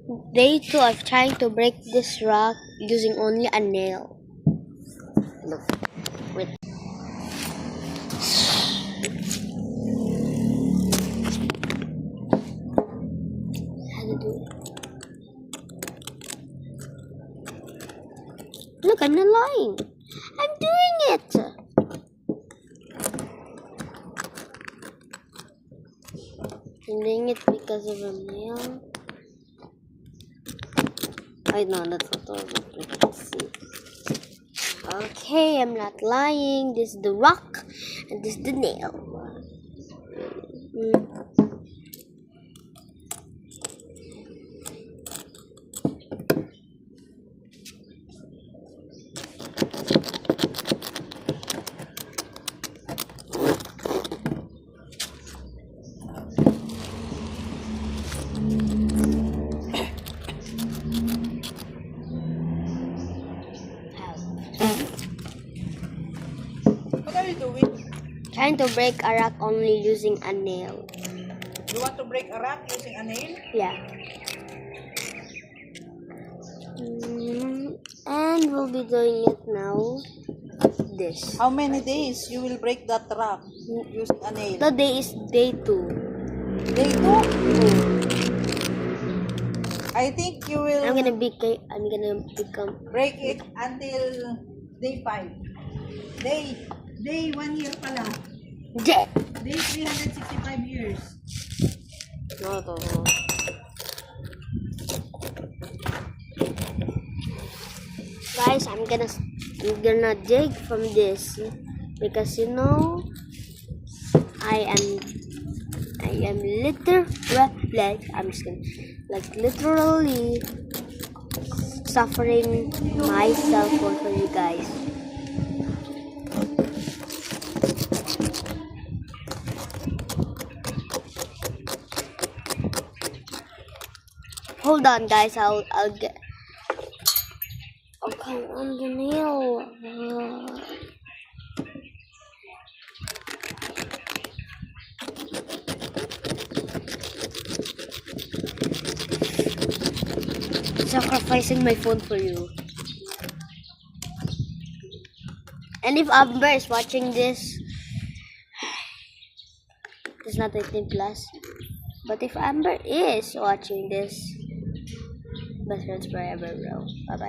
Day 2 of trying to break this rock using only a nail. Look. Wait. How to do it? Look, I'm not lying. I'm doing it. I'm doing it because of a nail. I know that's what I was see. Okay, I'm not lying. This is the rock, and this is the nail. What are you doing? Trying to break a rock only using a nail. You want to break a rock using a nail? Yeah. And we'll be doing it now. This. How many days you will break that rock using a nail? Today is day 2. Day 2? I think you will I'm gonna become break it until day 5. Day 1 year pala. dead. Day 365 years. No. Guys, I'm gonna dig from this because I am literally suffering myself for you guys. Hold on, guys. I'll get. Oh, come on, the nail. Sacrificing my phone for you. And if Amber is watching this, it's not 18 plus. But if Amber is watching this, best friends forever, bro. Bye bye.